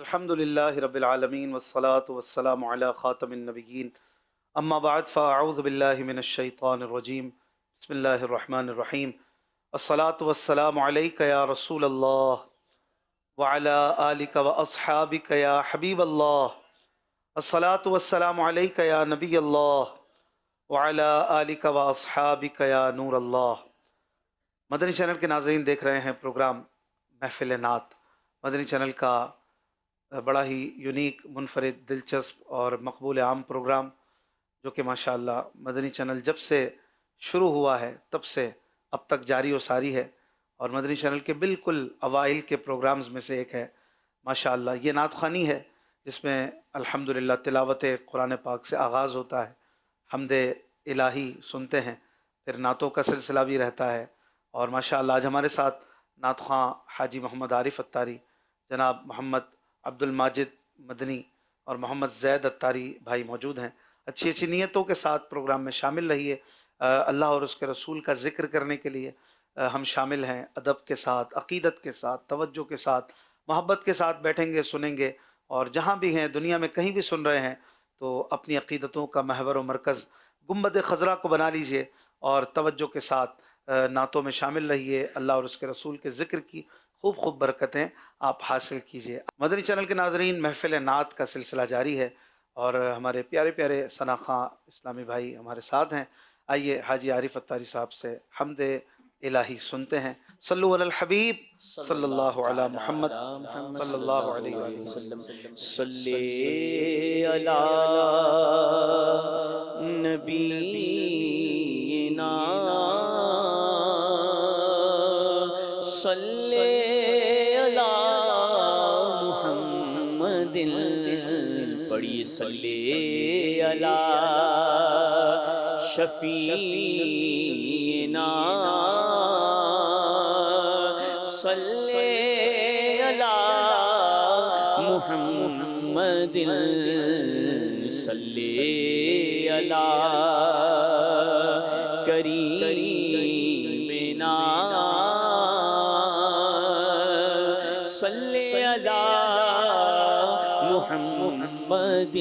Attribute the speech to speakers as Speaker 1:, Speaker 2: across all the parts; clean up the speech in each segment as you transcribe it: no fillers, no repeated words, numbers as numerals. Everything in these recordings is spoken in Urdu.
Speaker 1: الحمد للہ رب العالمین والصلاة والسلام علی خاتم النبیین اما بعد فاعوذ باللہ من الشیطان الرجیم بسم اللہ الرحمن الرحیم الصلاة والسلام علیک یا رسول اللہ وعلی آلک واصحابک یا حبیب اللہ الصلاة والسلام علیک یا نبی اللہ وعلی آلک واصحابک یا نور اللہ۔ مدنی چینل کے ناظرین دیکھ رہے ہیں پروگرام محفل نعت، مدنی چینل کا بڑا ہی یونیک، منفرد، دلچسپ اور مقبول عام پروگرام جو کہ ماشاءاللہ مدنی چینل جب سے شروع ہوا ہے تب سے اب تک جاری و ساری ہے، اور مدنی چینل کے بالکل اوائل کے پروگرامز میں سے ایک ہے ماشاءاللہ۔ یہ نعت خوانی ہے جس میں الحمدللہ تلاوت قرآن پاک سے آغاز ہوتا ہے، حمد الہی سنتے ہیں، پھر نعتوں کا سلسلہ بھی رہتا ہے، اور ماشاءاللہ آج ہمارے ساتھ نعت خواں حاجی محمد عارف اتاری، جناب محمد عبد الماجد مدنی اور محمد زید اتاری بھائی موجود ہیں۔ اچھی اچھی نیتوں کے ساتھ پروگرام میں شامل رہیے، اللہ اور اس کے رسول کا ذکر کرنے کے لیے ہم شامل ہیں، ادب کے ساتھ، عقیدت کے ساتھ، توجہ کے ساتھ، محبت کے ساتھ بیٹھیں گے، سنیں گے، اور جہاں بھی ہیں دنیا میں کہیں بھی سن رہے ہیں تو اپنی عقیدتوں کا محور و مرکز گنبد خضرا کو بنا لیجئے اور توجہ کے ساتھ نعتوں میں شامل رہیے، اللہ اور اس کے رسول کے ذکر کی خوب خوب برکتیں آپ حاصل کیجئے۔ مدنی چینل کے ناظرین، محفل نعت کا سلسلہ جاری ہے اور ہمارے پیارے پیارے ثنا خواں اسلامی بھائی ہمارے ساتھ ہیں۔ آئیے حاجی عارف اتاری صاحب سے حمد الہی سنتے ہیں۔ صلو علی الحبیب صلی اللہ علی محمد صلی اللہ علیہ وآلہ وسلم۔
Speaker 2: صلی علی نبینا صلی علی محمد، پڑھیے صلی علی شفیعنا صلی علی محمد صلی علی کریمنا صلی علی محمد۔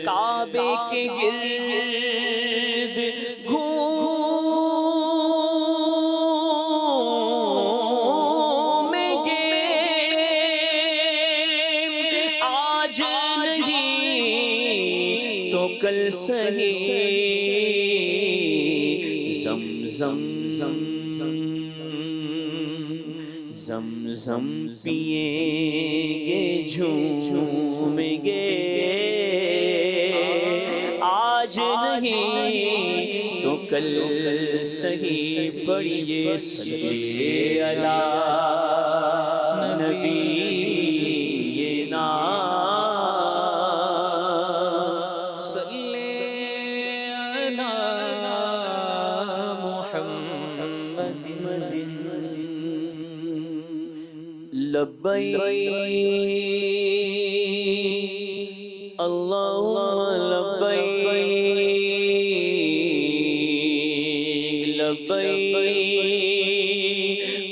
Speaker 2: کعبے کے گرد گھومیں گے، آج نہیں تو کل صحیح زمزم زمزم پیئیں گے، جھومیں گے، آج نہیں تو کل صحیح، پڑھیے صلی علی نبینا صلی علی محمد۔ لبیک اللہم لبیک، لبیک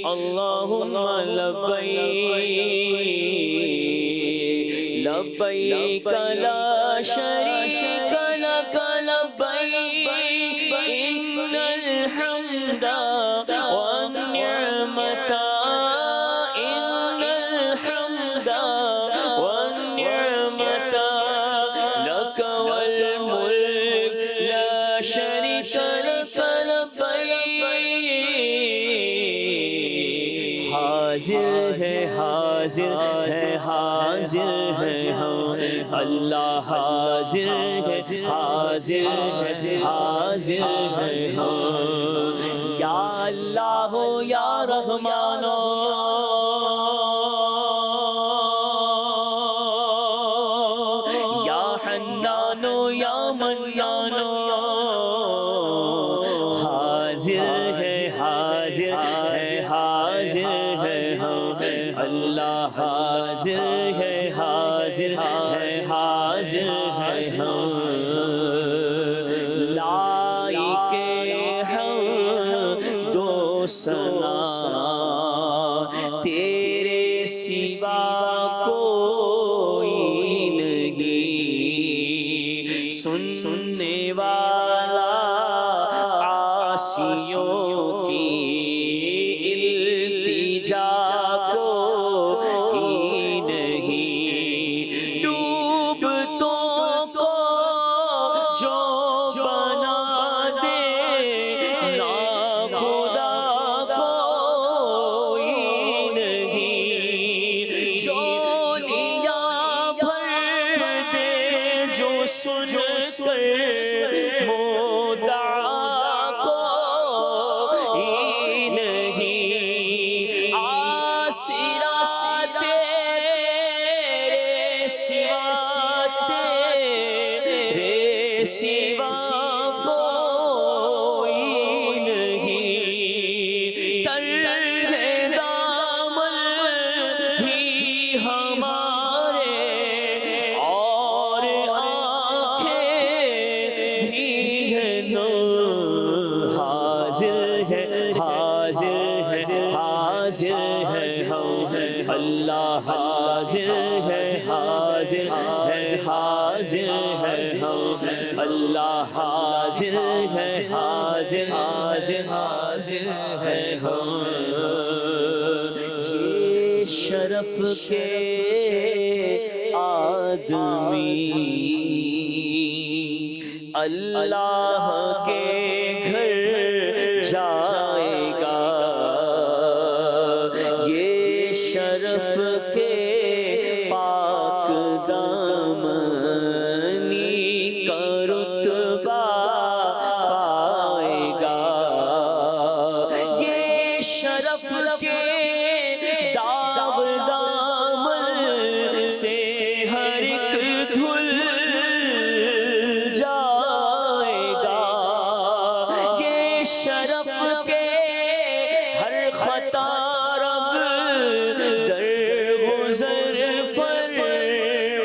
Speaker 2: اللہم لبیک، لبیک لا شریک لک لبیک، ان الحمد والنعمت حاضر ہے حاضر ہے حاضر ہے ہم، اللہ حاضر ہے حاضر ہے حاضر ہے ہم، یا اللہ ہو یا رحمان یا حنان یا منان، حاضر ہے حاضر ہے حاضر ہے ہم، اللہ حاضر ہے حاضر ہے حاضر ہے ہم، لائق ہم دو ثنا تیرے سوا کوئی نہیں، سننے والا عاصیوں کی التجا کوئی نہیں، ڈوبتوں کو جو بنا دے ناخدا کوئی نہیں، جولیاں بھر دے جو سن کر مدعا کوئی نہیں، آسرا تیرے سوا تیرے سوا کوئی نہیں، تر ہے دامن بھی ہمارے اور آنکھیں بھی ہیں حاضر ہے حاضر ہے حاضر ہے ہم، اللہ حاضر ہے حاضر ہے حاضر ہے ہم، اللہ حاضر ہے حاضر حاضر حاضر ہے ہم، یہ شرف کے آدمی اللہ کے گھر جائے گا، یہ شرف کے پاک دامنی کا رتبہ پائے گا، یہ شرف کے داغ دامن سے ہر ایک دھل جائے گا، یہ شرف کے ہر خطا رنگ در گزر فرمائے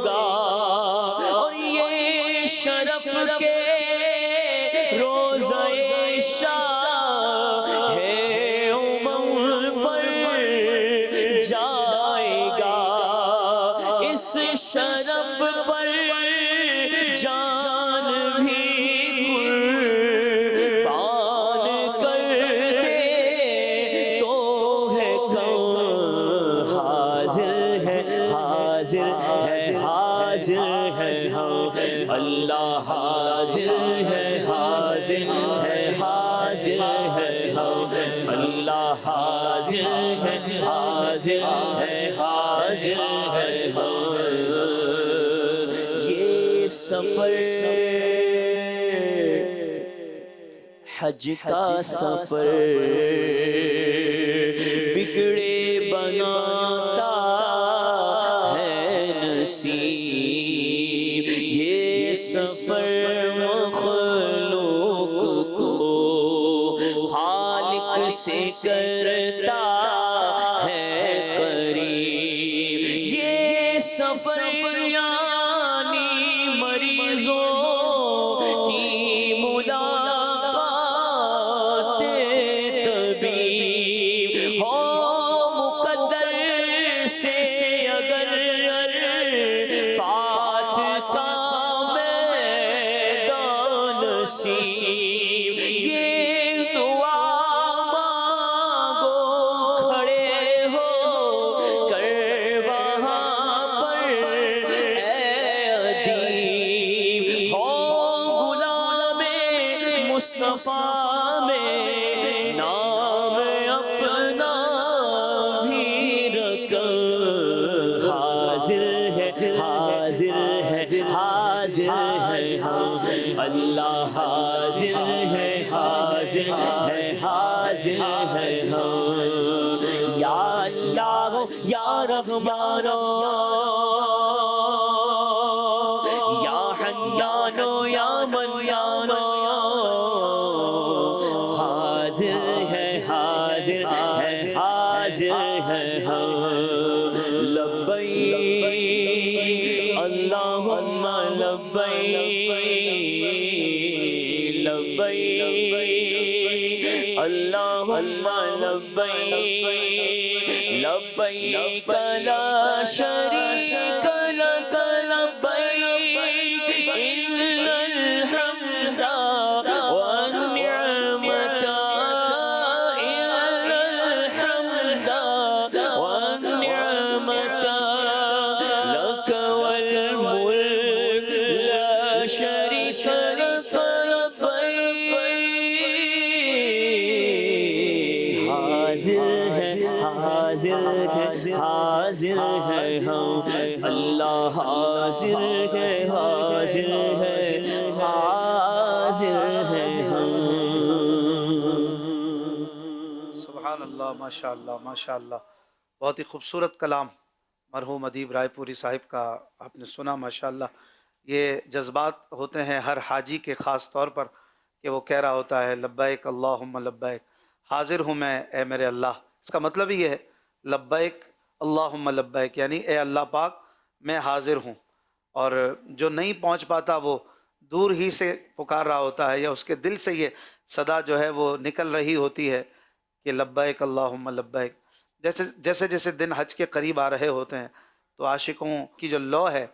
Speaker 2: گا، اور یہ شرف کے روزہ شاہ ہے امم پر جائے گا، اس شرف پر جان بھی قربان کر دے تو ہے کون حاضر ہے حاضر ہے حاضر ہے ہم، اللہ حاضر ہے حاضر ہے حاضر ہے ہم، اللہ حاضر ہے حاضر ہے حاضر ہے ہم، یہ سفر حج کا سفر بگڑے بناتا ہے نصیب، یہ سفر مخلوق کو خالق سے کرتا ہے قریب، یہ سفر یعنی مریضوں کی ملاقات طبیب، ہو مقدر سے اگر فات کا میدان نصیب، یہ دعا مانگو کھڑے ہو کر وہاں پر اے ادیب، ہو غلام مصطفیٰ میں نام اپنا بھی رکھ، حاضر ہے حاضر ہے حاضر ہے ہم، اللہ حاضر ہے حاضر ہے حاضر ہے ہم، یا اللہ یا رحمان یا حنان یا منان، حاضر ہے حاضر ہے حاضر ہے ہم، لبیک اللہم لبیک لبیک اللہم لبیک لبیک لا شریک لک لبیک ان الحمد والنعمت ان الحمد والنعمت لک والملک لا شریک لک لبیک حاضر ہے ہم اللہ حاضر ہے حاضر ہے ہم.
Speaker 1: سبحان اللہ، ماشاء اللہ ماشاء اللہ. بہت ہی خوبصورت کلام مرحوم ادیب رائے پوری صاحب کا آپ نے سنا. ماشاء اللہ، یہ جذبات ہوتے ہیں ہر حاجی کے خاص طور پر کہ وہ کہہ رہا ہوتا ہے لبیک اللہم لبیک، حاضر ہوں میں اے میرے اللہ. اس کا مطلب یہ ہے لبیک اللہم لبیک، یعنی اے اللہ پاک میں حاضر ہوں. اور جو نہیں پہنچ پاتا وہ دور ہی سے پکار رہا ہوتا ہے، یا اس کے دل سے یہ صدا جو ہے وہ نکل رہی ہوتی ہے کہ لبیک اللہم لبیک. جیسے جیسے دن حج کے قریب آ رہے ہوتے ہیں تو عاشقوں کی جو لو ہے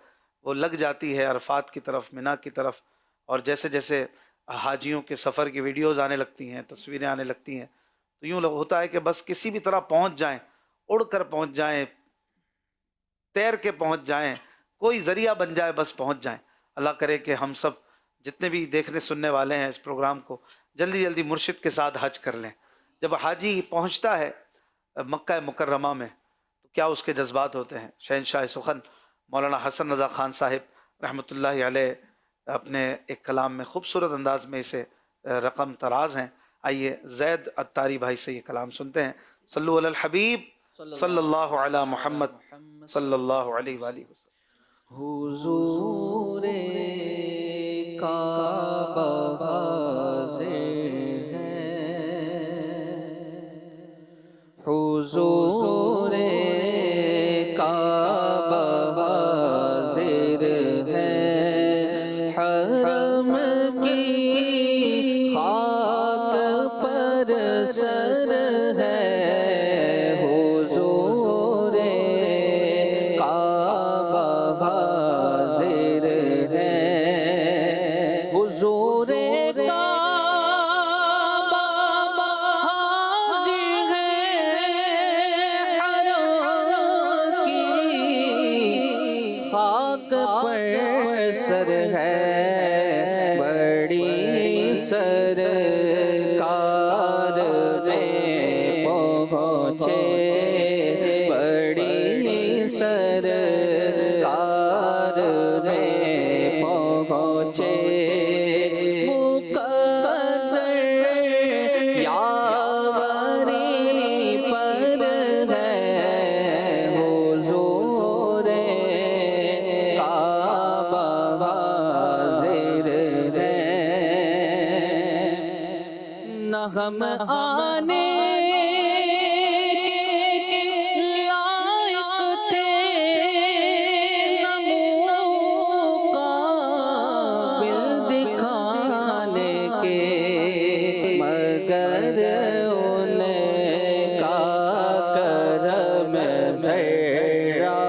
Speaker 1: وہ لگ جاتی ہے عرفات کی طرف، منا کی طرف. اور جیسے جیسے حاجیوں کے سفر کی ویڈیوز آنے لگتی ہیں، تصویریں آنے لگتی ہیں، تو یوں ہوتا ہے کہ بس کسی بھی طرح پہنچ جائیں، اڑ کر پہنچ جائیں، تیر کے پہنچ جائیں، کوئی ذریعہ بن جائے بس پہنچ جائیں. اللہ کرے کہ ہم سب جتنے بھی دیکھنے سننے والے ہیں اس پروگرام کو جلدی جلدی مرشد کے ساتھ حج کر لیں. جب حاجی پہنچتا ہے مکہ مکرمہ میں تو کیا اس کے جذبات ہوتے ہیں. شہنشاہ سخن مولانا حسن رضا خان صاحب رحمۃ اللہ علیہ اپنے ایک کلام میں خوبصورت انداز میں اسے رقم تراز ہیں. آئیے زید اتاری بھائی سے یہ کلام سنتے ہیں. صلو علی الحبیب صلی اللہ علی محمد صلی اللہ علیہ وآلہ وسلم.
Speaker 3: حضور کعبہ حاضر ہے، حضور کعبہ حاضر ہے، حرم کی خاک پر سر ہے، حضور کعبہ حاضر ہے، حضور کعبہ حاضر ہے، حرم کی خاک پر سر ہے، بڑی سرکار میں پہنچے، بڑی سرکار میں پہنچے، مقدر یاوری پر ہے، حضور کعبہ حاضر ہے. نہ ہم آنے کے لائق تھے، نہ مقابل دکھانے کے، مگر ان کا کرم ذرا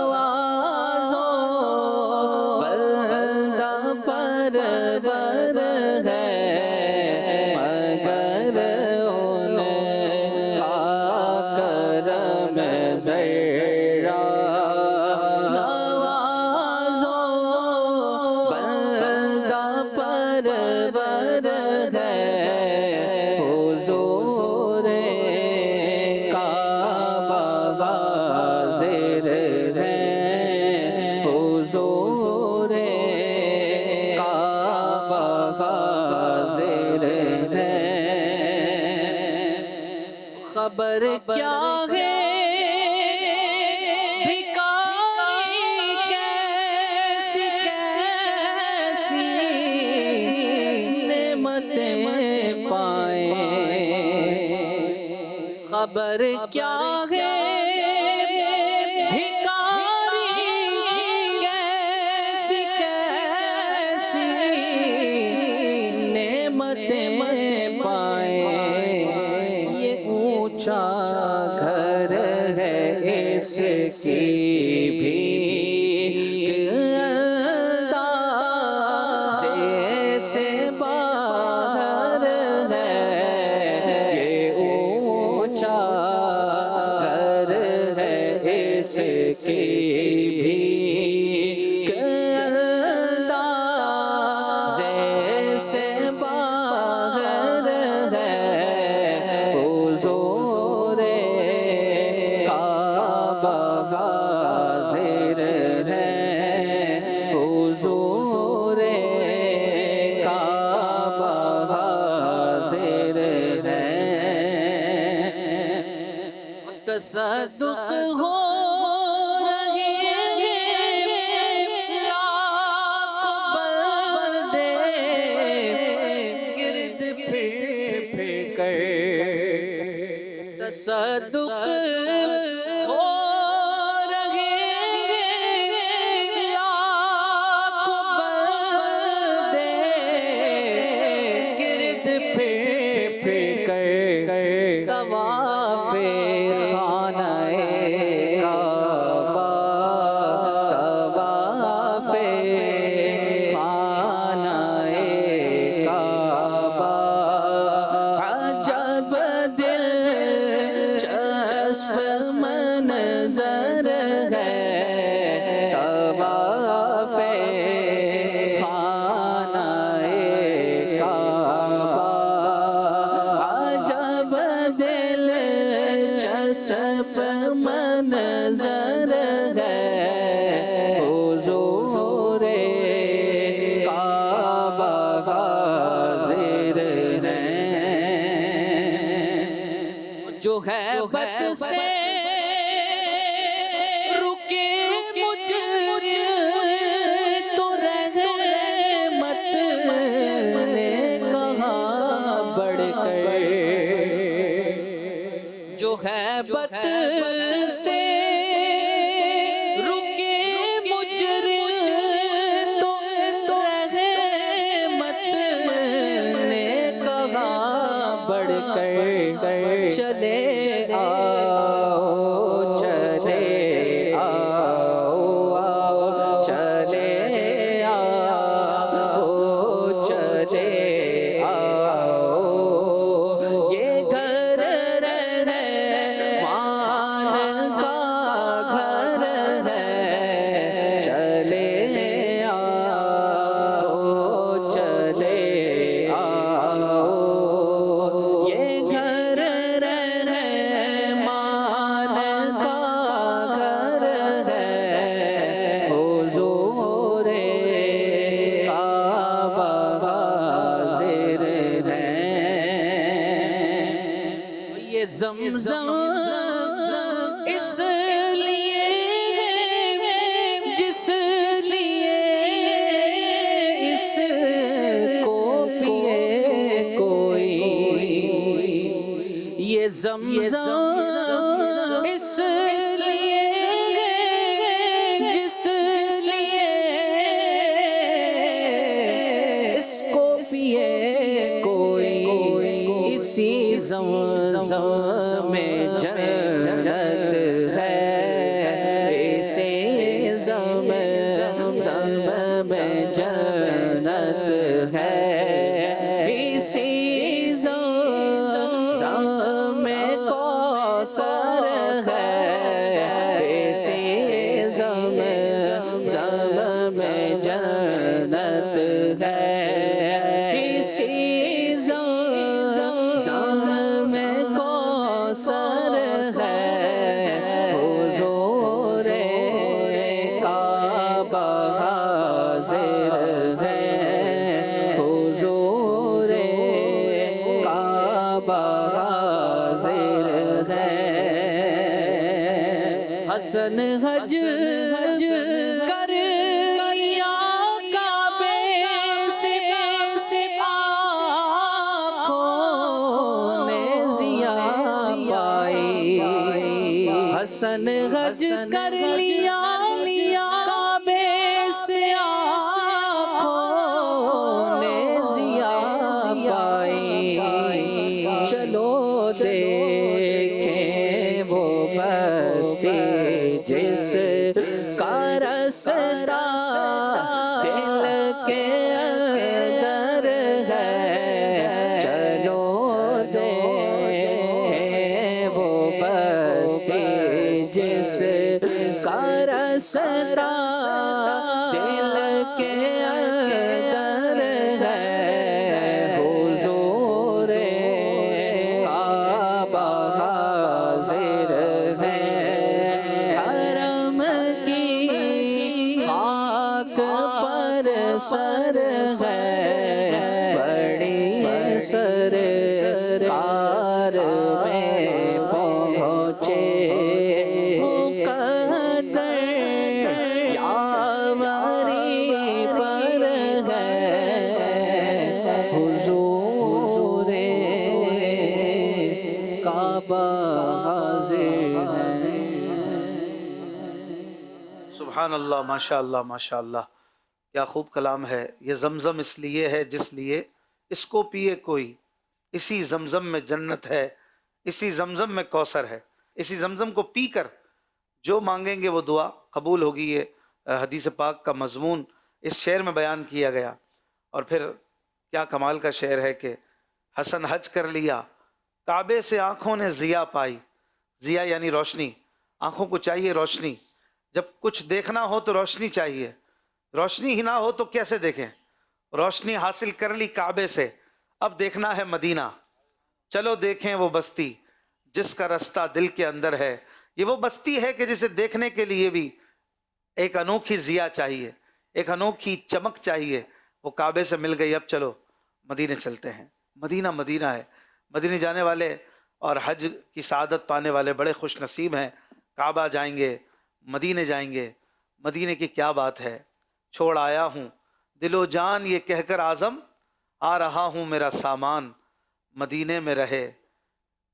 Speaker 3: نوازو بندہ پرور ہے، مگر ان کا کرم ذرا نوازو بندہ پرور ہے، حضور کعبہ حاضر ہے، حضور کعبہ حاضر ہے. خبر کیا ہے بھکاری کیسی کیسی نعمتیں پائیں، خبر کیا ہے بھکاری کیسی کیسی نعمتیں پائیں، یہ اونچا اس کی بھی اندازے سے باہر ہے، یہ اونچا گھر ہے اس کی بھی اندازے سے باہر ہے، حضور کعبہ حاضر ہے، حضور کعبہ حاضر ہے، تصدق ہو رہی لاکھ بندے گرد پھر کر، تصدق ہو رہی لاکھ بندے گرد پھر کر، طواف خانہ کعبہ، طواف خانہ کعبہ، عجب دلچسپ منظر ہے، طواف خانہ کعبہ، عجب دلچسپ منظر ہے، حضور کعبہ حاضر ہے، جو ہے بت سے رکے مجرم تو رحمت نے کہاں بڑھ کر، جو ہے بت سے رکے مجرم تو رحمت نے کہاں بڑھ کر، چلے آؤ چلے آؤ آؤ چلے آؤ چلے آؤ، یہ گھر رحمان کا گھر ہے، چلے آؤ چلے آؤ، یہ گھر رحمان کا گھر ہے، حضور کعبہ حاضر ہے، یہ زمزم اس لیے جس لیے اس کو پیے کوئی، یہ زمزم اس لیے جس لیے اس کو پیے کوئی، اسی زمزم میں جنت ہے، اسی زمزم میں جنت ہے، اسی زمزم میں کوثر ہے، اسی زمزم میں جنت ہے، اسی زمزم میں کوثر ہے، حضور کعبہ حاضر ہے، حضور کعبہ حاضر ہے، حسن حج کر لیا کعبے سے آنکھوں نے ضیا پائی، حسن حج کر لیا کعبے سے آنکھوں نے ضیا پائی، چلو دیکھیں وہ بس بستی جس کا رستا دل کے اندر ہے، چلو دیکھیں وہ بستی جس کا رستا دل کے اندر ہے، حضور کعبہ حاضر ہے، حرم کی خاک پر سر ہے، بڑی سرکار میں پہنچے مقدر یاوری پر ہے، حضور کعبہ حاضر ہے۔
Speaker 1: سبحان اللہ، ماشاء اللہ، ماشاء اللہ، کیا خوب کلام ہے۔ یہ زمزم اس لیے ہے جس لیے اس کو پیے کوئی، اسی زمزم میں جنت ہے، اسی زمزم میں کوثر ہے۔ اسی زمزم کو پی کر جو مانگیں گے وہ دعا قبول ہوگی۔ یہ حدیث پاک کا مضمون اس شعر میں بیان کیا گیا۔ اور پھر کیا کمال کا شعر ہے کہ حسن حج کر لیا، کعبے سے آنکھوں نے ضیا پائی۔ ضیا یعنی روشنی، آنکھوں کو چاہیے روشنی۔ جب کچھ دیکھنا ہو تو روشنی چاہیے، روشنی ہی نہ ہو تو کیسے دیکھیں؟ روشنی حاصل کر لی کعبے سے، اب دیکھنا ہے مدینہ، چلو دیکھیں وہ بستی جس کا رستہ دل کے اندر ہے۔ یہ وہ بستی ہے کہ جسے دیکھنے کے لیے بھی ایک انوکھی ضیا چاہیے، ایک انوکھی چمک چاہیے۔ وہ کعبے سے مل گئی، اب چلو مدینے چلتے ہیں۔ مدینہ مدینہ ہے، مدینے جانے والے اور حج کی سعادت پانے والے بڑے خوش نصیب ہیں۔ کعبہ جائیں گے، مدینے جائیں گے، مدینے کی کیا بات ہے۔ چھوڑ آیا ہوں دل و جان یہ کہہ کر اعظم، آ رہا ہوں میرا سامان مدینے میں رہے۔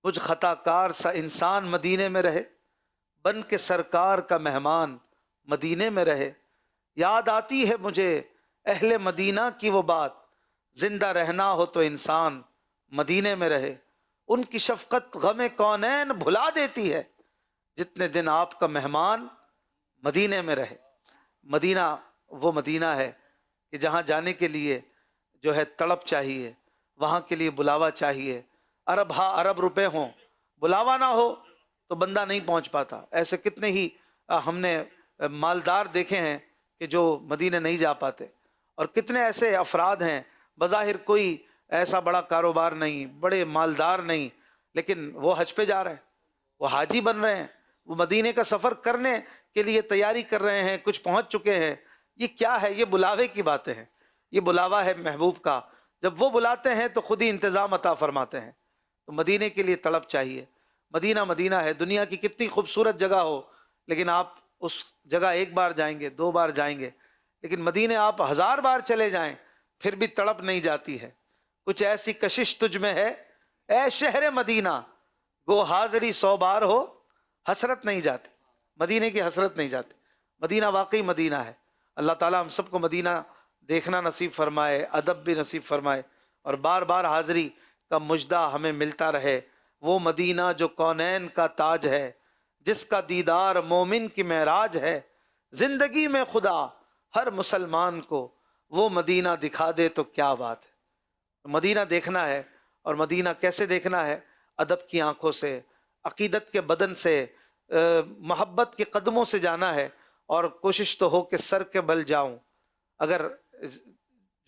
Speaker 1: مجھ خطا کار سا انسان مدینے میں رہے، بن کے سرکار کا مہمان مدینے میں رہے۔ یاد آتی ہے مجھے اہل مدینہ کی وہ بات، زندہ رہنا ہو تو انسان مدینے میں رہے۔ ان کی شفقت غم کونین بھلا دیتی ہے، جتنے دن آپ کا مہمان مدینے میں رہے۔ مدینہ وہ مدینہ ہے کہ جہاں جانے کے لیے جو ہے تڑپ چاہیے، وہاں کے لیے بلاوا چاہیے۔ ارب ہاں ارب روپے ہوں، بلاوا نہ ہو تو بندہ نہیں پہنچ پاتا۔ ایسے کتنے ہی ہم نے مالدار دیکھے ہیں کہ جو مدینے نہیں جا پاتے، اور کتنے ایسے افراد ہیں بظاہر کوئی ایسا بڑا کاروبار نہیں، بڑے مالدار نہیں، لیکن وہ حج پہ جا رہے ہیں، وہ حاجی بن رہے ہیں، وہ مدینے کا سفر کرنے کے لیے تیاری کر رہے ہیں، کچھ پہنچ چکے ہیں۔ یہ کیا ہے؟ یہ بلاوے کی باتیں ہیں، یہ بلاوا ہے محبوب کا۔ جب وہ بلاتے ہیں تو خود ہی انتظام عطا فرماتے ہیں۔ تو مدینے کے لیے تڑپ چاہیے۔ مدینہ مدینہ ہے، دنیا کی کتنی خوبصورت جگہ ہو، لیکن آپ اس جگہ ایک بار جائیں گے، دو بار جائیں گے، لیکن مدینے آپ 1000 بار چلے جائیں پھر بھی تڑپ نہیں جاتی ہے۔ کچھ ایسی کشش تجھ میں ہے اے شہر مدینہ، گو حاضری 100 بار ہو حسرت نہیں جاتی۔ مدینے کی حسرت نہیں جاتی۔ مدینہ واقعی مدینہ ہے۔ اللہ تعالیٰ ہم سب کو مدینہ دیکھنا نصیب فرمائے، ادب بھی نصیب فرمائے، اور بار بار حاضری کا مجدہ ہمیں ملتا رہے۔ وہ مدینہ جو کونین کا تاج ہے، جس کا دیدار مومن کی معراج ہے۔ زندگی میں خدا ہر مسلمان کو وہ مدینہ دکھا دے تو کیا بات ہے۔ مدینہ دیکھنا ہے، اور مدینہ کیسے دیکھنا ہے؟ ادب کی آنکھوں سے، عقیدت کے بدن سے، محبت کے قدموں سے جانا ہے۔ اور کوشش تو ہو کہ سر کے بل جاؤں، اگر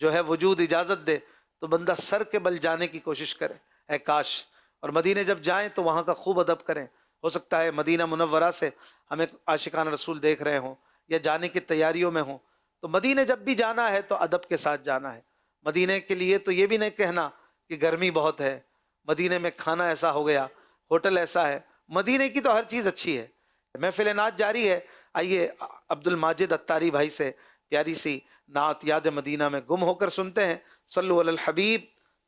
Speaker 1: جو ہے وجود اجازت دے تو بندہ سر کے بل جانے کی کوشش کرے، اے کاش۔ اور مدینے جب جائیں تو وہاں کا خوب ادب کریں۔ ہو سکتا ہے مدینہ منورہ سے ہمیں عاشقان رسول دیکھ رہے ہوں یا جانے کی تیاریوں میں ہوں، تو مدینے جب بھی جانا ہے تو ادب کے ساتھ جانا ہے۔ مدینے کے لیے تو یہ بھی نہیں کہنا کہ گرمی بہت ہے، مدینے میں کھانا ایسا ہو گیا، ہوٹل ایسا ہے۔ مدینے کی تو ہر چیز اچھی ہے۔ محفل نعت جاری ہے، آئیے عبد الماجد اتاری بھائی سے پیاری سی نعت یاد مدینہ میں گم ہو کر سنتے ہیں۔ صلو علی الحبیب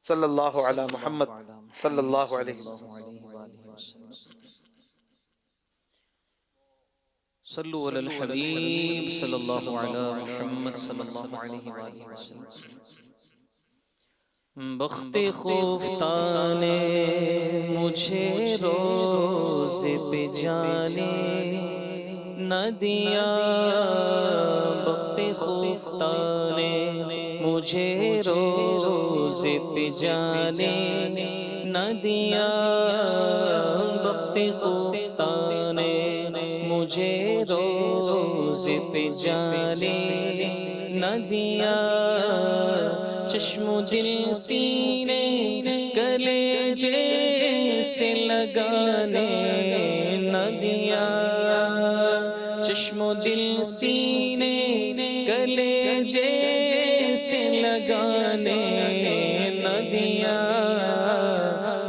Speaker 1: صلی اللہ علی محمد صلی اللہ علیہ وسلم۔
Speaker 2: صلو علی الحبیب صلی اللہ علی محمد صلی اللہ علیہ وسلم۔ بخت خفتانے مجھے روز پہ جانے نہ دیا، بخت خفتانے مجھے روز پہ جانے نہ دیا، بخت خفتانے مجھے روز پہ جانے نہ دیا، چشم و دل سینے گلے جیسے لگانے نہ دیا، چشم و دل سینے گلے جیسے لگانے نہ دیا،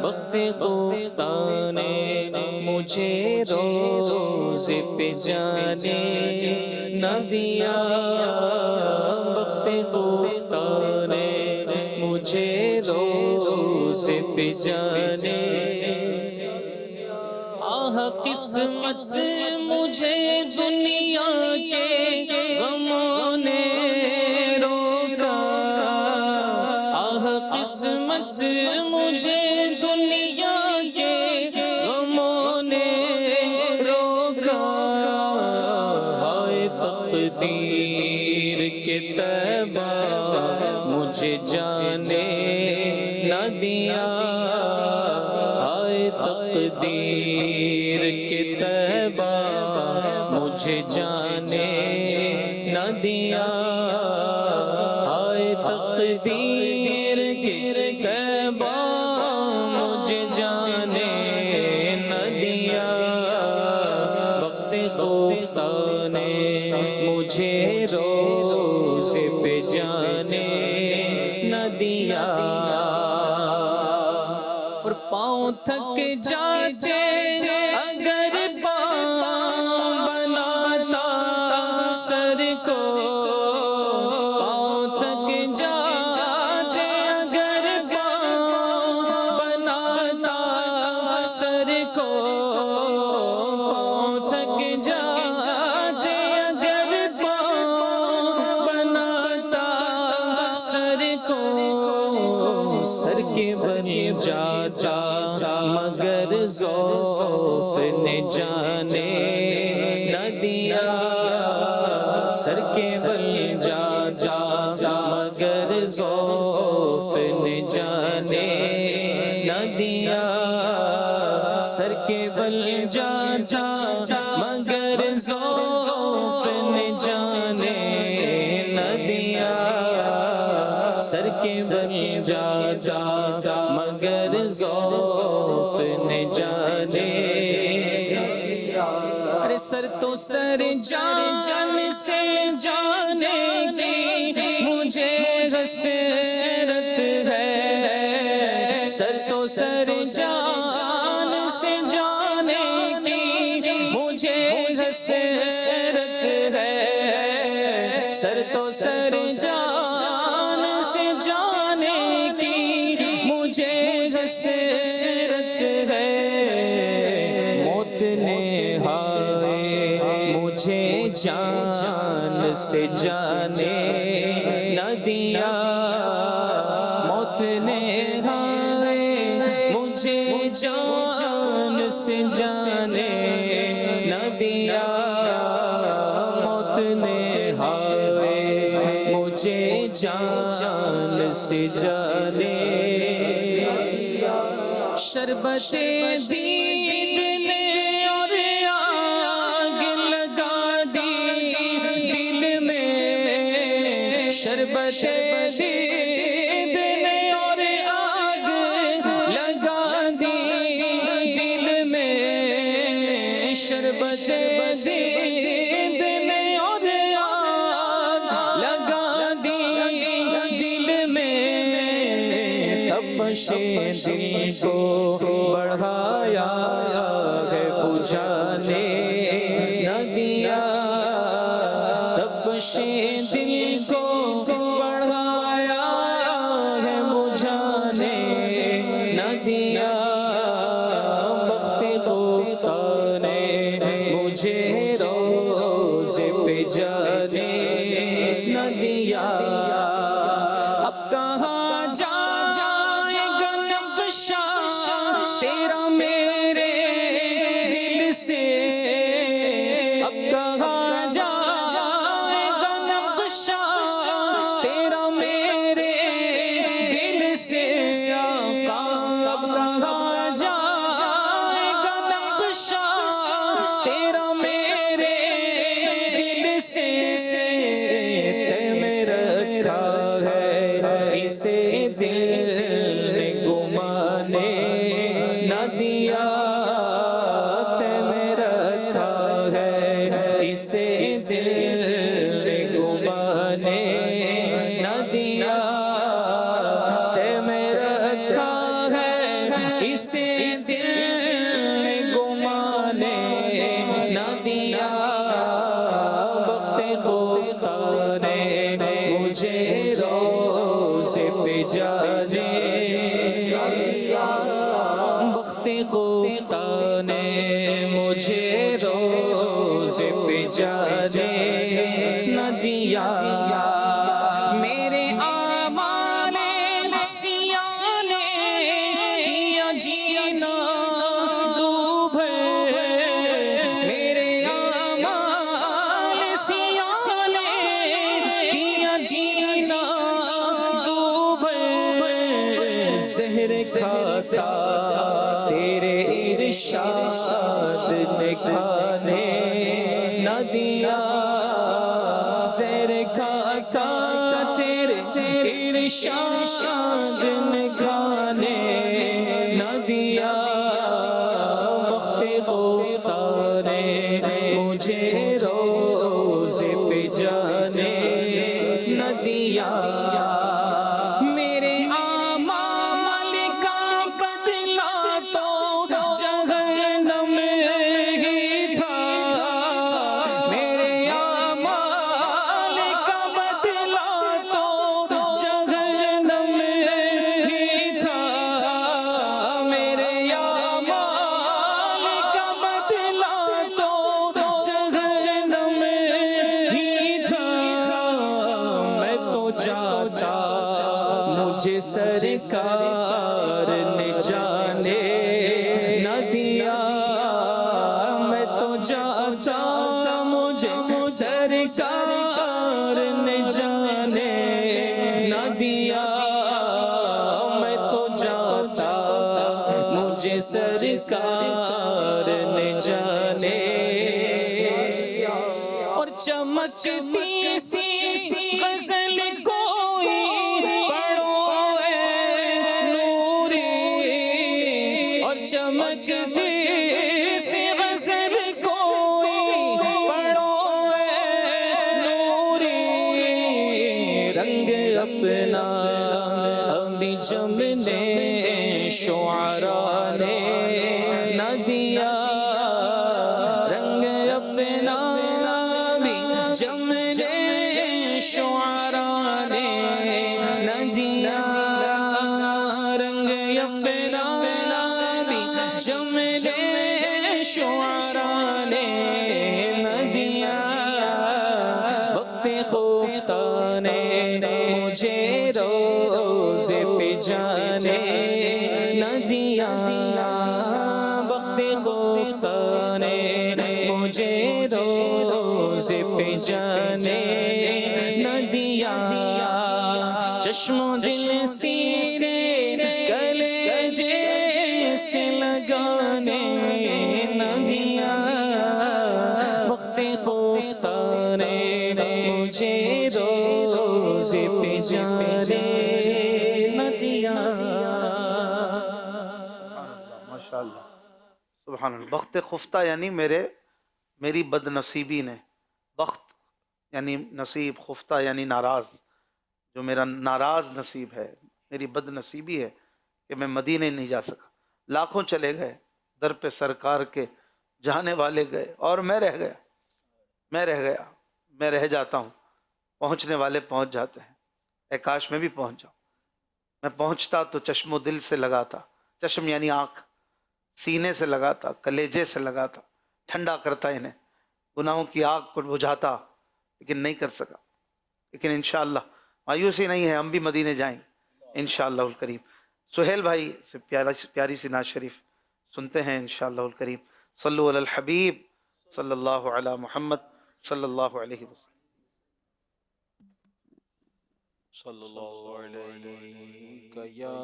Speaker 2: بخت خفتانے مجھے روز پہ جانے نہ دیا، بخت خفتانے مجھے روز پہ جانے، آہ قسمت مجھے دنیا کے غموں نے روکا، آہ قسمت مجھے دنیا کے غموں نے روکا، ہائے تقدیر کے تیبہ مجھے جانے نہ دیا، ہائے تقدیر کے تیبہ مجھے جانے نہ دیا، ہائے تقدیر کے تیبہ مجھے جانے نہ دیا، بخت خفتانے مجھے روز پہ جانے نہ دیا، اور پاؤں تھک جاتے اگر پاؤں بناتا سر کو، پاؤں تھک جاتے اگر پاؤں بناتا سر کو، پاؤں تھک جاتے اگر پاؤں بناتا سر کو، سر کے بن جاتا مگر ذوف نے جانے نہ دیا، سر کے بن جاتا مگر ذوف نے جانے نہ دیا، سر کے بل جاتا مگر ذوف نے جانے نہ دیا، سر کے بل جاتا مگر ذوف نے جانے، ارے سر تو سر جان سے جانے کی مجھے حسرت ہے، سر تو سر جان سے جانے کی مجھے حسرت ہے، سر تو سر جان سے جانے کی مجھے حسرت ہے، موت نے ہائے مجھے جان سے جانے نہ دیا، موت نے ہائے مجھے جان سے جانے نہ دیا، موت نے ہائے مجھے جان سے جانے، شربت دید نے اور آگ لگا دی دل میں، شربت دید نے اور آگ لگا دی دل میں، شربت دید نے اور آگ لگا دی دل میں، تپش دل کو بڑھایا ہے بجھانے نہ دیا، تپش دل کو بڑھایا ہے بجھانے نہ دیا، بخت خفتانے مجھے روز پہ جانے نہ دیا، اب کہاں جا تیرا میرے دل سے میں رکھا ہے، اسے دل نے گمانے نہ دیا، میں رکھا ہے، اسے دل نے گمانے نہ دیا، میں رکھا ہے، اسے دل نے گمانے نہ دیا، وقت خفتہ نے مجھے روزے پہ جانے، وقت خفتہ نے مجھے روزے پہ جانے نہ دیا، میرے اعمال سیاہ نے کیا جینا ڈوب، میرے اعمال سیاہ نے کیا جینا ڈوب، زہر کھاتا تیرے ارشاد نے کھانے نہ دیا، زہر کھاتا تیرے ارشاد نے کھانے نہ دیا، وقت خفتہ نے مجھے روزے پہ جانے نہ دیا، میرے اعمال کا بدلہ تو جہنم ہی تھا، میرے اعمال کا بدلہ تو جہنم ہی تھا، میرے اعمال کا بدلہ تو جہنم ہی تھا، میں تو جاتا مجھے سرکار نے جانے نہ دیا، میں تو جاتا مجھے سرکار نے جانے نہ دیا، میں تو جاتا مجھے سرکار نے جانے، اور چمکتی سی غزل کوئی پڑھو اے نوری، اور چمکتی سی غزل کوئی پڑھو اے نوری، رنگ اپنا ابھی جمنے شعراء نے نہ دیا، رنگ اپنا بھی جمنے شعراء نے نہ دیا، رنگ اپنا بھی جمنے شعراء نے نہ دیا، وقت خفتہ نے مجھے روزے پہ جانے نہ دیا، وقت خفتہ نے مجھے روزے پہ جانے نہ دیا، چشم و دل سینے کلیجے سے لگانے نہ دیا، وقت خفتہ نے مجھے روزے پہ جانے نہ دیا۔
Speaker 1: ماشاءاللہ سبحان اللہ۔ بخت خفتہ یعنی میری بد نصیبی نے، بخت یعنی نصیب، خفتہ یعنی ناراض، جو میرا ناراض نصیب ہے، میری بد نصیبی ہے کہ میں مدینے نہیں جا سکا، لاکھوں چلے گئے در پہ سرکار کے، جانے والے گئے اور میں رہ گیا، میں رہ جاتا ہوں، پہنچنے والے پہنچ جاتے ہیں، اے کاش میں بھی پہنچ جاؤں، میں پہنچتا تو چشم و دل سے لگاتا، چشم یعنی آنکھ، سینے سے لگاتا، کلیجے سے لگاتا، ٹھنڈا کرتا انہیں، گناہوں کی آگ کو بجھاتا، لیکن نہیں کر سکا، لیکن انشاءاللہ مایوسی نہیں ہے، ہم بھی مدینے جائیں گے انشاءاللہ الکریم۔ سہیل بھائی سے پیاری سی نعت شریف سنتے ہیں انشاءاللہ الکریم۔ صلو علی الحبیب صلی اللہ علی محمد صلی اللہ علیہ وسلم۔
Speaker 2: صلی اللہ علیہ یا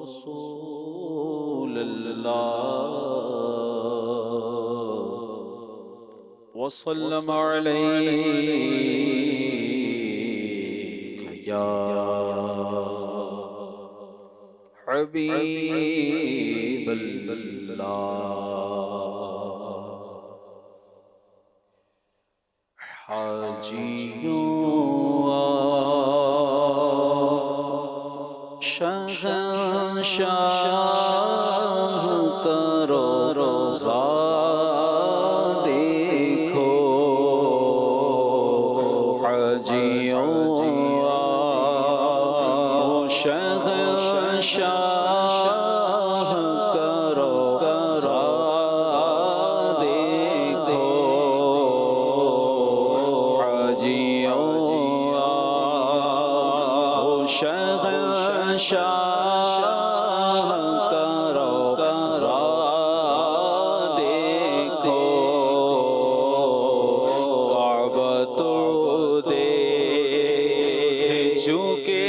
Speaker 2: رسول اللہ وسلم عليك يا حبيب الله حاجیوں شہنشاہ کرو روزہ دیکھو حاجیوں شہنشاہ کرو روزہ دیکھو حاجیوں شہنشاہ کرو روزہ دیکھو کعبہ تو دیکھ چکے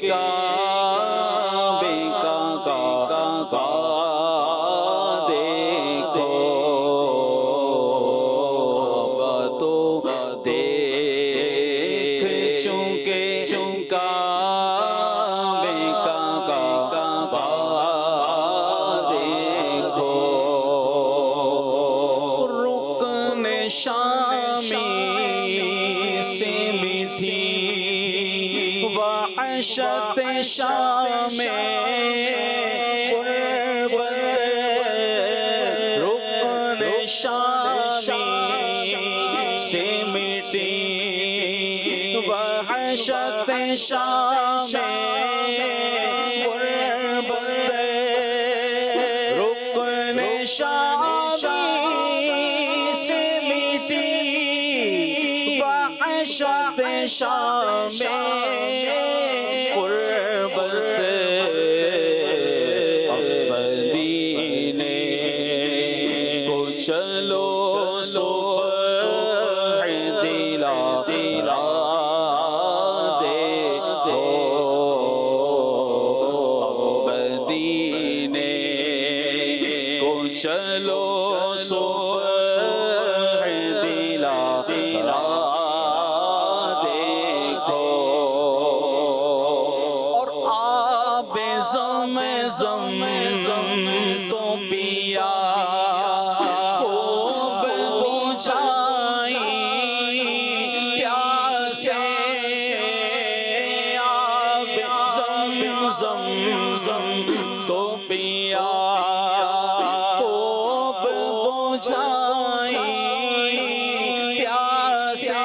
Speaker 2: کعبے کا کعبہ دیکھو کعبہ تو دیکھ چکے کعبے کا کعبہ دیکھو رکن شامی سے میٹھی وحشت شام قربت رکن شامی سے میٹھی وحشت شام قربت رکن شامی سے میٹھی وحشت شام قربت مدینے کو چلو صبح دلا دیکھو مدینے کو چلو صبح دلا دیکھو اور آب زمزم تو پیا خوب بجھائی پیاسے آب زمزم تو پیا خوب بجھائی پیاسے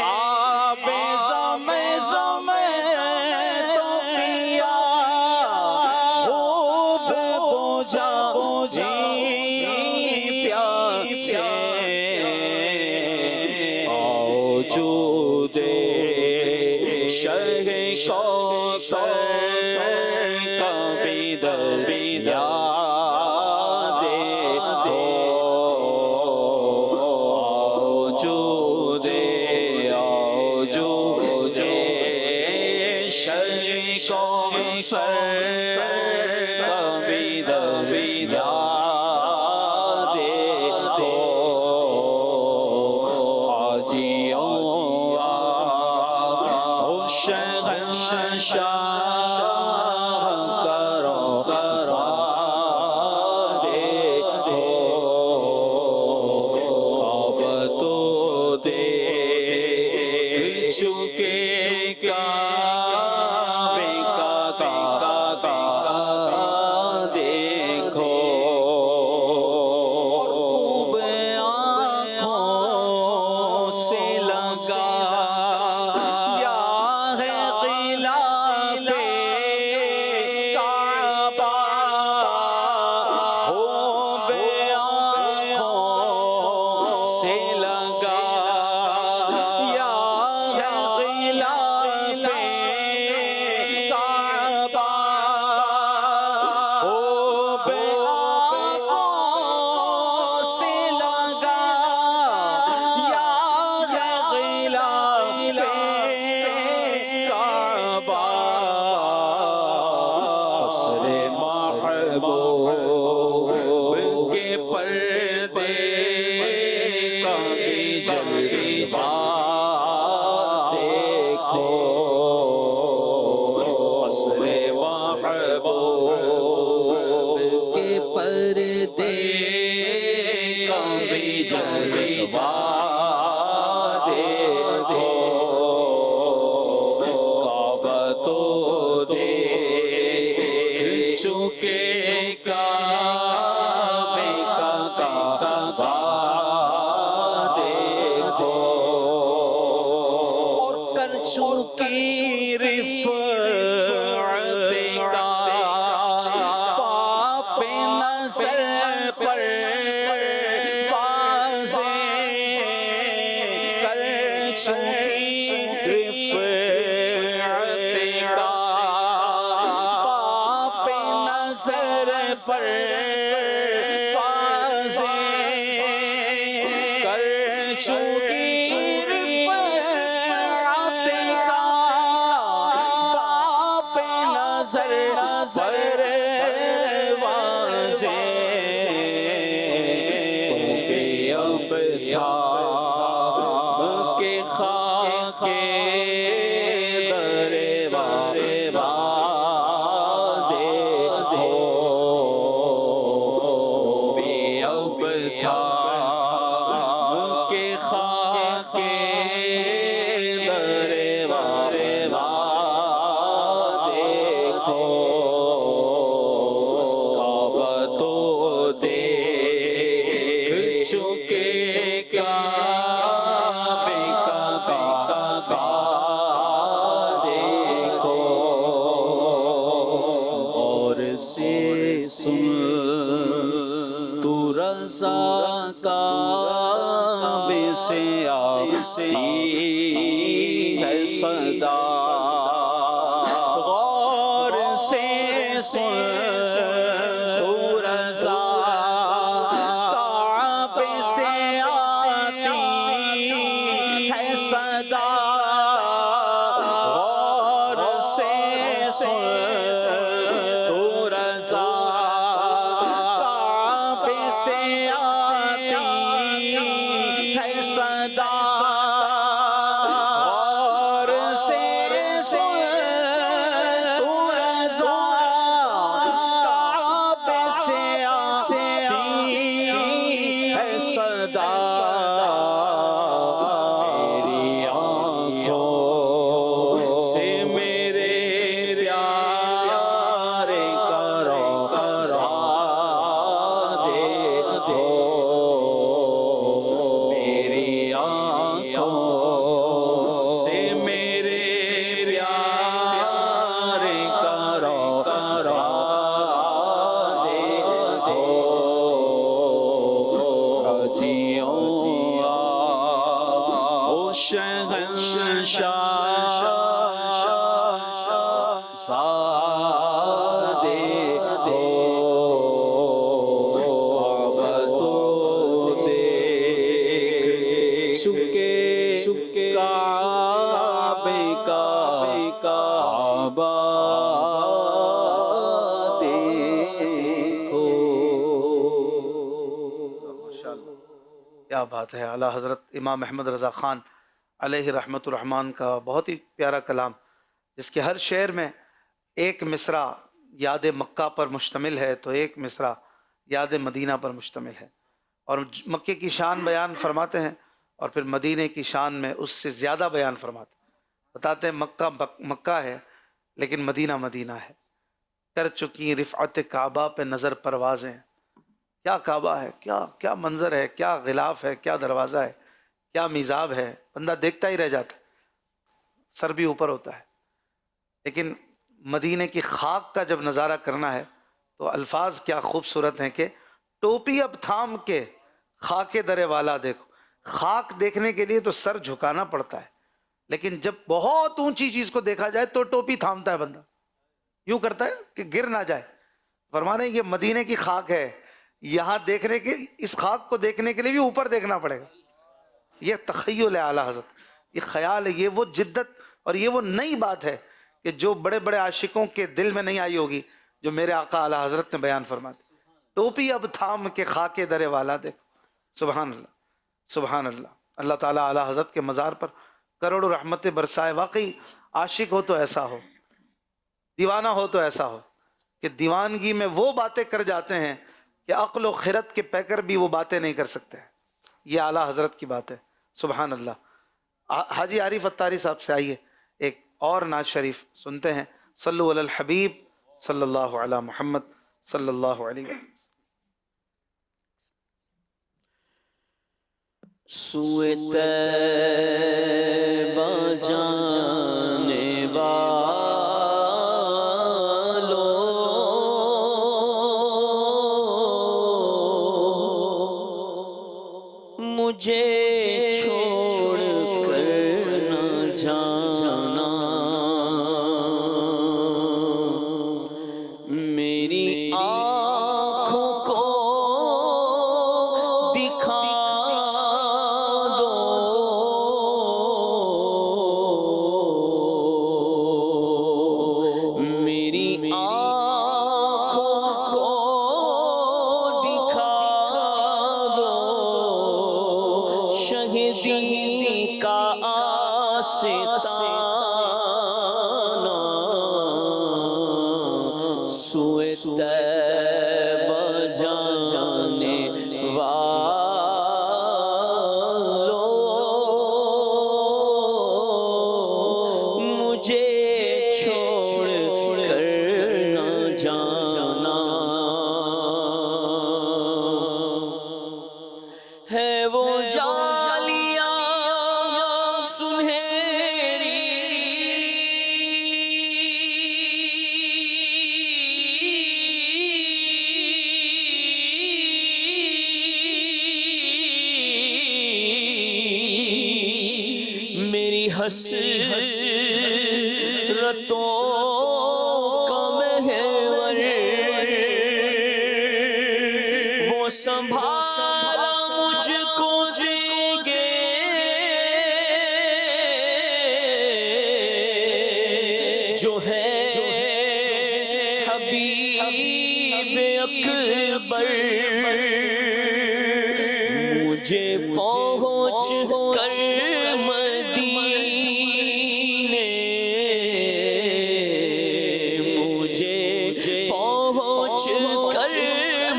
Speaker 2: آب زمزم تو پیا خوب بجھائی پیاسے آؤ جودے شہ کوثر کا بیدیا دیکھو آؤ جودے شہ کوثر کا بیدیا دیکھو حاجیوں شہنشاہ دیکھو قصر محبوب
Speaker 3: کے پردے
Speaker 2: کبھی جلوہ دیکھو کعبہ تو دیکھ چکے کعبے کا کعبہ دیکھو اور کر چکی رفعت کا پاپ نظر پر واضح کر چکی رفعت کا پاپ نظر پر واضح کر چکی نظر پر واضح اب تھا کہ خاک در دیکھو اب تھا کہ خاک در دیکھو کعبہ تو دیکھ چکے کعبے کا کعبہ دیکھو اور سے سن تو رضا کعبے سے آتی ہے صدا غور سے سن تو رضا کعبے سے آتی ہے صدا غور سے سن تو رضا کعبے سے آتی ہے صدا غور سے سن تو رضا کعبے سے آتی ہے صدا میری آنکھوں سے میرے پیارے کرو دیکھو میری آنکھوں سے میرے پیارے کرو دیکھو جیوں او شہنشاہ سادے دو کعبہ تو دیکھ چکے کعبے کا کعبہ دیکھو
Speaker 1: کیا بات ہے. اعلیٰ حضرت امام احمد رضا خان علیہ رحمۃ الرحمن کا بہت ہی پیارا کلام، جس کے ہر شعر میں ایک مصرع یاد مکہ پر مشتمل ہے تو ایک مصرع یاد مدینہ پر مشتمل ہے، اور مکے کی شان بیان فرماتے ہیں اور پھر مدینہ کی شان میں اس سے زیادہ بیان فرماتے ہیں. بتاتے ہیں مکہ مکہ ہے لیکن مدینہ مدینہ ہے. کر چکی رفعت کعبہ پہ نظر پروازیں، کیا کعبہ ہے، کیا منظر ہے، کیا غلاف ہے، کیا دروازہ ہے، کیا میزاب ہے. بندہ دیکھتا ہی رہ جاتا ہے، سر بھی اوپر ہوتا ہے. لیکن مدینہ کی خاک کا جب نظارہ کرنا ہے تو الفاظ کیا خوبصورت ہیں کہ ٹوپی اب تھام کے خاک در والا دیکھو. خاک دیکھنے کے لیے تو سر جھکانا پڑتا ہے، لیکن جب بہت اونچی چیز کو دیکھا جائے تو ٹوپی تھامتا ہے بندہ، یوں کرتا ہے کہ گر نہ جائے. فرمانے یہ مدینہ کی خاک ہے، یہاں دیکھنے کے اس خاک کو دیکھنے کے لیے بھی اوپر دیکھنا پڑے گا. یہ تخیل ہے اعلیٰ حضرت، یہ خیال ہے، یہ وہ جدت اور یہ وہ نئی بات ہے کہ جو بڑے بڑے عاشقوں کے دل میں نہیں آئی ہوگی، جو میرے آقا اعلیٰ حضرت نے بیان فرما دی. ٹوپی اب تھام کے خاک در والا دیکھو. سبحان اللہ سبحان اللہ. اللہ تعالیٰ اعلیٰ حضرت کے مزار پر کروڑوں رحمتیں برسائے. واقعی عاشق ہو تو ایسا ہو، دیوانہ ہو تو ایسا ہو کہ دیوانگی میں وہ باتیں کر جاتے ہیں کہ عقل و خرد کے پیکر بھی وہ باتیں نہیں کر سکتے. یہ اعلیٰ حضرت کی بات ہے. سبحان اللہ. حاجی عارف اتاری صاحب سے آئیے ایک اور نعت شریف سنتے ہیں. صلو علی الحبیب صلی اللہ علی محمد صلی اللہ علیہ وسلم.
Speaker 2: سوئے طیبہ جانے والوں، مجھے چھوڑ کر نہ جانا، میری آنکھوں کو دکھا دو، میری آنکھوں کو دکھا دو، شہیدی کا آستانہ، سوئے طیبہ جانے والوں، مجھے چھوڑ کر نہ جانا، ہے وہ جالیاں سنہری میری حسرتوں کا محور، وہ سنبھالا مجھ کو دیں گے، جو ہے حبیب اکبر، مجھے پہنچ کر مدینے، مجھے پہنچ کر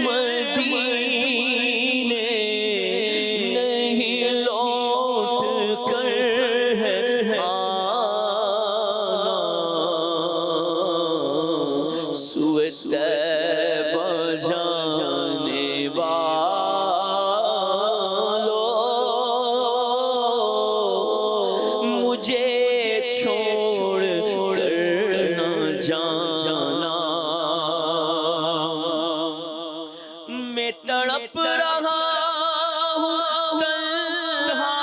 Speaker 2: مدینے، نہیں لوٹ کر ہے آنا، سوئے طیبہ جانے والوں، مجھے چھوڑ کر نہ جانا، میں تڑپ رہا ہوں تنہا،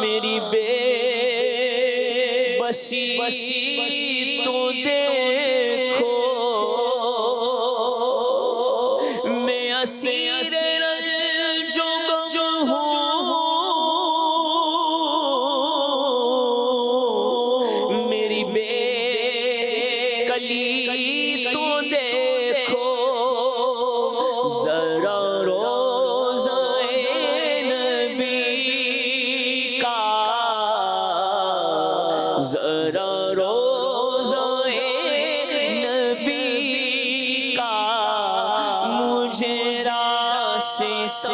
Speaker 2: میری بے بسی تو دیکھو، میں اسیر رنج و غم ہوں، میری بے کلی تو دیکھو، ذرا روضہ نبی کا، ذرا روضہ نبی کا، مجھے راستہ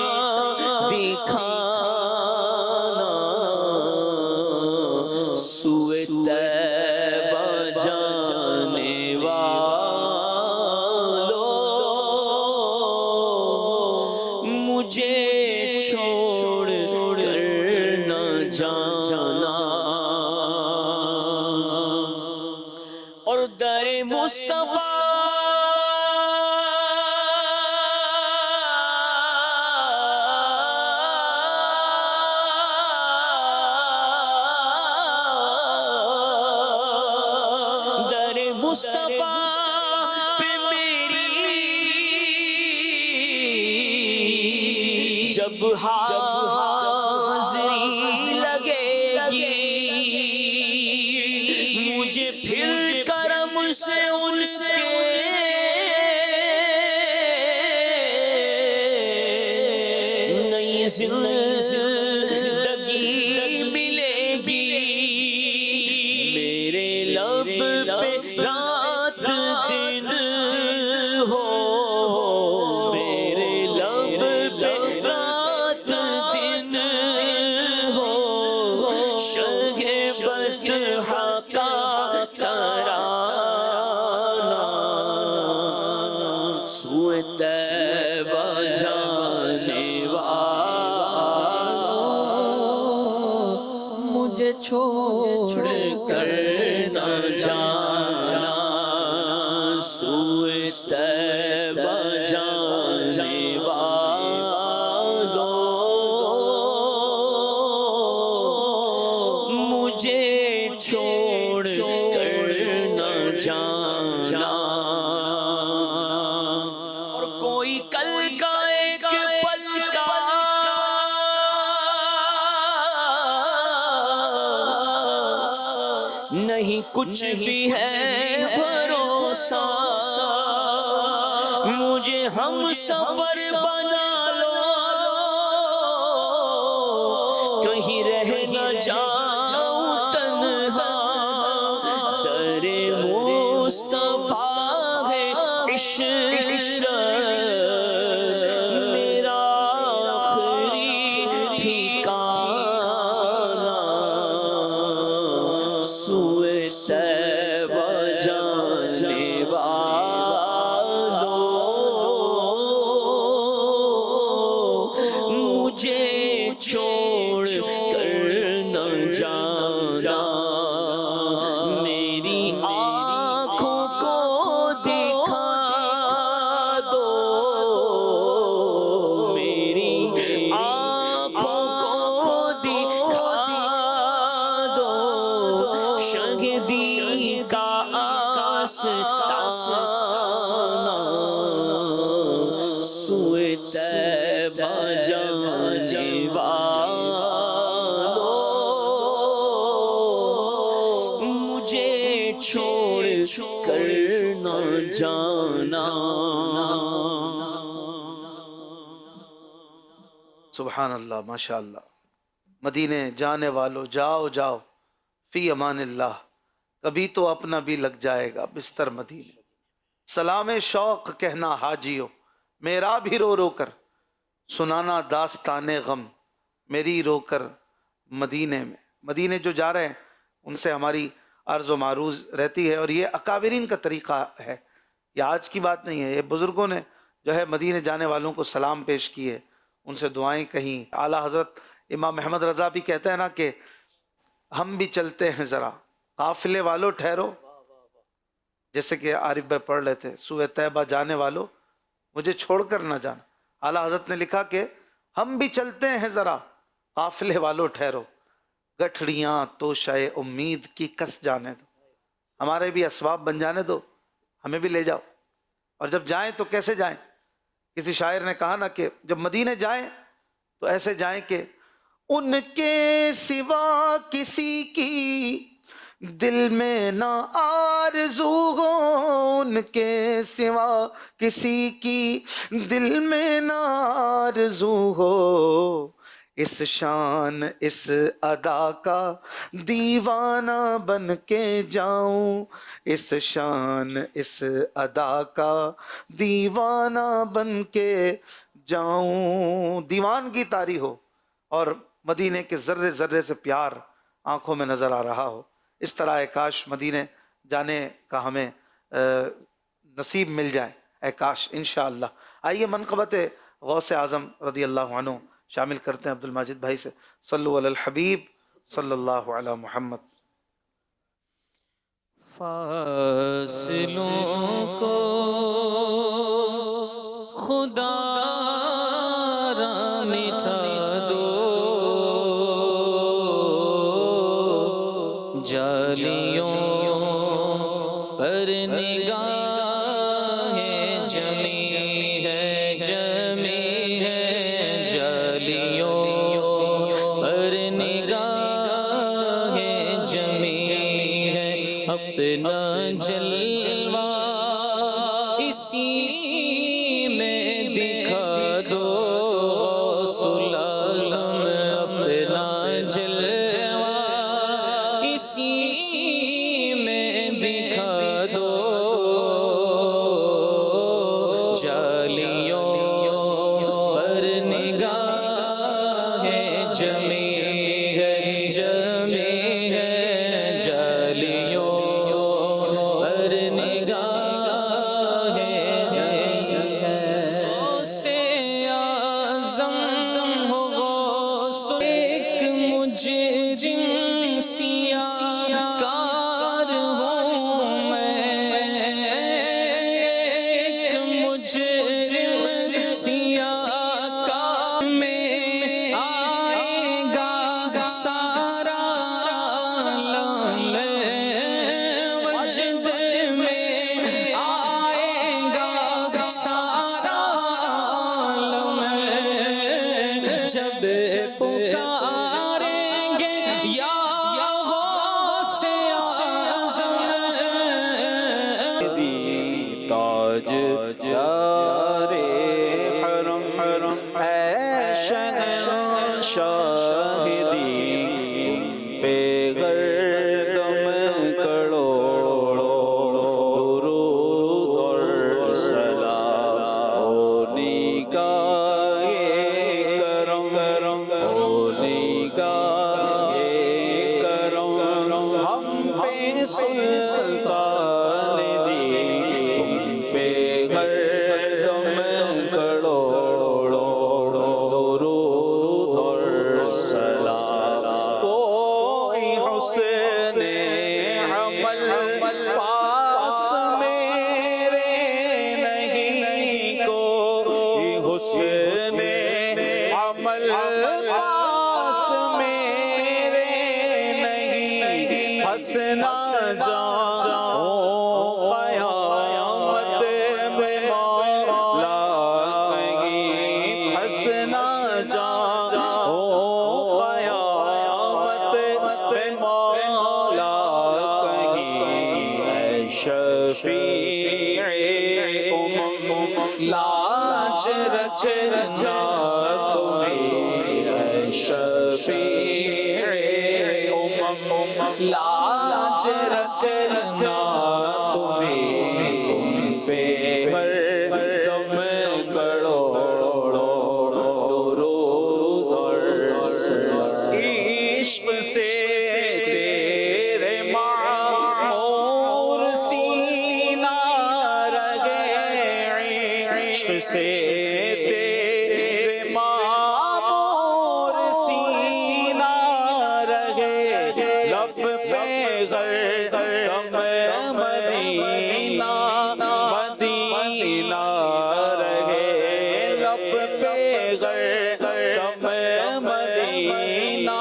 Speaker 2: دکھانا، سوئے طیبہ جانے والوں، مجھے چھوڑ کر نہ جانا، اور در مصطفیٰ مصطفیٰ پہ میری جب حاضری لگے گی، مجھے پھر کرم سے ان کے پہ رات دن ہو، میرے لب پہ رات دن ہو، شہ بطحہ کا ترانہ سوئے طیبہ جانے والوں،
Speaker 3: مجھے چھوڑ
Speaker 2: کر نہ جانا، سوئے طیبہ جانے والوں، مجھے چھوڑ کر نہ جانا۔ اور کوئی کل کا ایک پل کا نہیں کچھ بھی ہے بھروسہ، مجھے ہم سفر بنا لو، کہیں رہ نہ جاؤں تنہا، در مصطفیٰ ہے عشرت، میرا آخری ٹھکانہ سوئے طیبہ جانے والوں، مجھے چھوڑ کر نہ جانا، میری آنکھوں کو دکھا دو، میری آنکھوں کو دکھا دو، شہدی کا آستانہ سوئے طیبہ جانے والوں، مجھے چھوڑ کر نہ جانا۔
Speaker 1: سبحان اللہ، ماشاء اللہ۔ مدینے جانے والو جاؤ جاؤ فی امان اللہ، کبھی تو اپنا بھی لگ جائے گا بستر مدینے، سلام شوق کہنا حاجیو، میرا بھی رو رو کر سنانا داستان غم، میری رو کر مدینے میں۔ مدینے جو جا رہے ہیں ان سے ہماری عرض و معروض رہتی ہے، اور یہ اکابرین کا طریقہ ہے، یہ آج کی بات نہیں ہے، یہ بزرگوں نے جو ہے مدینے جانے والوں کو سلام پیش کیے، ان سے دعائیں کہیں۔ اعلیٰ حضرت امام محمد رضا بھی کہتے ہیں نا کہ ہم بھی چلتے ہیں ذرا قافلے والوں ٹھہرو، جیسے کہ عارف بھائی پڑھ لیتے سوئے طیبہ جانے والوں مجھے چھوڑ کر نہ جانا۔ اعلیٰ حضرت نے لکھا کہ ہم بھی چلتے ہیں ذرا قافلے والوں ٹھہرو، گٹھڑیاں توشہ امید کی کس جانے دو، ہمارے بھی اسباب بن جانے دو، ہمیں بھی لے جاؤ۔ اور جب جائیں تو کیسے جائیں؟ کسی شاعر نے کہا نا کہ جب مدینے جائیں تو ایسے جائیں کہ ان کے سوا کسی کی دل میں نہ آرزو ہو، ان کے سوا کسی کی دل میں نہ آرزو ہو، اس شان اس ادا کا دیوانہ بن کے جاؤں، اس شان اس ادا کا دیوانہ بن کے جاؤں۔ دیوان کی طاری ہو اور مدینے کے ذرے ذرے سے پیار آنکھوں میں نظر آ رہا ہو، اس طرح اے کاش مدینے جانے کا ہمیں نصیب مل جائے، اے کاش انشاءاللہ۔ آئیے منقبت غوث اعظم رضی اللہ عنہ شامل کرتے ہیں عبد الماجد بھائی سے۔ صلو علی الحبیب صلی اللہ علی محمد۔
Speaker 3: فاصلوں کو خدا را مٹا دو، جالیوں پر نگاہیں جمی ہے، جمی ہے، جالیوں پر نگاہیں جمی ہے، اپنا جلوہ اسی میں دکھا دو، غوث الاعظم اپنا جلوہ اسی میں دکھا وجد میں آئے گا سارا عالم، جب پکاریں گے یا غوث اعظم،
Speaker 4: تاج یار حرم حرم اے شہنشاہ دین پہ گردم کروڑوں درود اور سلام ہونی کا یہ کرم ہونی کا یہ کرم ہم پہ سلطان دی تم پہ گردم کروڑوں درود اور سلام، کوئی حسن عمل پاس میرے نہیں، کوئی حسن عمل پاس میرے نہیں، حسنا جاؤ قیامت میں مولا کہیں، حسنا جاؤ قیامت میں مولا کہیں، اے شفیع امم لاج رچنا تمہیں، اے شفیع امم لاج رچنا تمہیں، تم پہ ہر دم کروڑوں درود اور سلام، عشق سے تیرے معمور سینہ رگے، عشق سے تیرے معمور سینہ رگے، لب پہ غرقم مدینہ مدینہ رہے، لب پہ غرقم مدینہ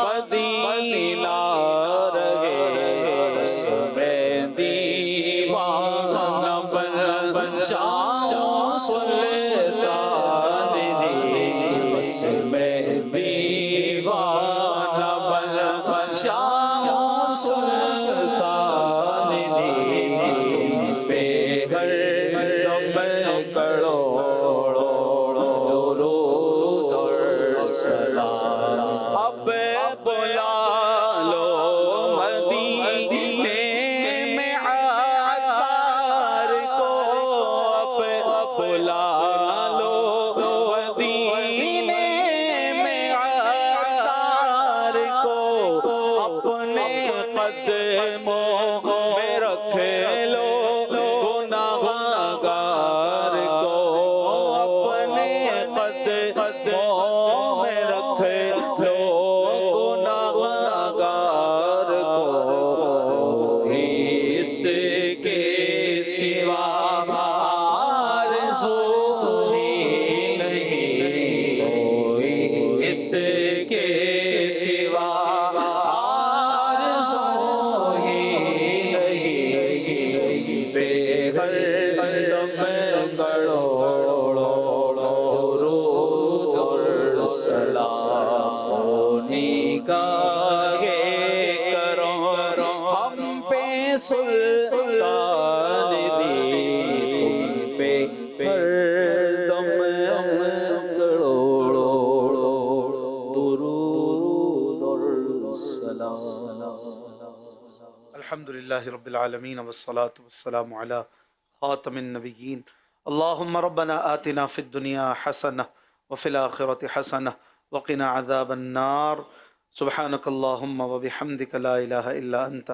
Speaker 4: مدینہ رہے، بس میں دیوانہ بن جاؤں سلطان دی، بس میں دیوانہ بن جاؤں سلطان دی، تم پہ گردم کروڑوں درود اور سلام، اب بلا لو مدینے میں عطار کو، اب بلا لو مدینے میں عطار کو، اپنے قدموں میں رکھ لو گناہگار کو، اپنے قدموں میں رکھ لو گناہگار کو، اس کے سوا آرزو ہی نہیں، کوئی اس کے سوا آرزو ہی نہیں، بے گردم کروڑوں درود اور سلام ہونی کا یہ کرم ہم پہ سلطان دی، تم پہ گردم کروڑوں درود اور سلام۔
Speaker 1: الحمدللہ رب العالمین والصلاة والسلام علی خاتم النبیین، اللہم ربنا آتنا فی الدنیا حسنہ وفی الآخرۃ حسنہ وقنا عذاب النار، سبحانک اللہم وبحمدک لا الہ الا انت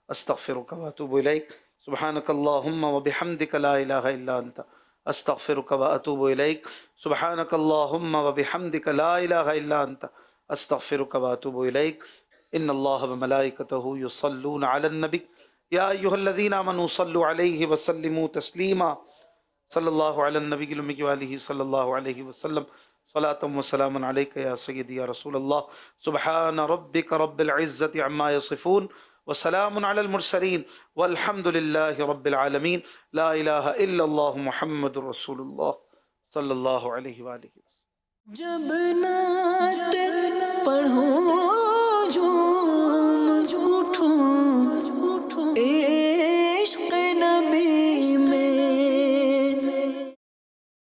Speaker 1: استغفرک واتوب الیک، سبحانک اللہم وبحمدک لا الہ الا انت استغفرک واتوب الیک، سبحانک اللہم وبحمدک لا الہ الا انت استغفرک واتوب الیک۔ ان اللہ وملائکتہ یصلون علی النبی یا ایہا الذین آمنوا صلوا علیہ وسلموا تسلیما، صلی اللہ علی النبی الامی وآلہ صلی اللہ علیہ وسلم، صلاۃ وسلام علیک یا سیدی یا رسول اللہ، سبحان ربک رب العزۃ عما یصفون وسلام علی المرسلین والحمد للہ رب العالمین لا الہ الا اللہ محمد رسول اللہ صلی اللہ علیہ وآلہ وسلم۔
Speaker 3: جب نعت پڑھوں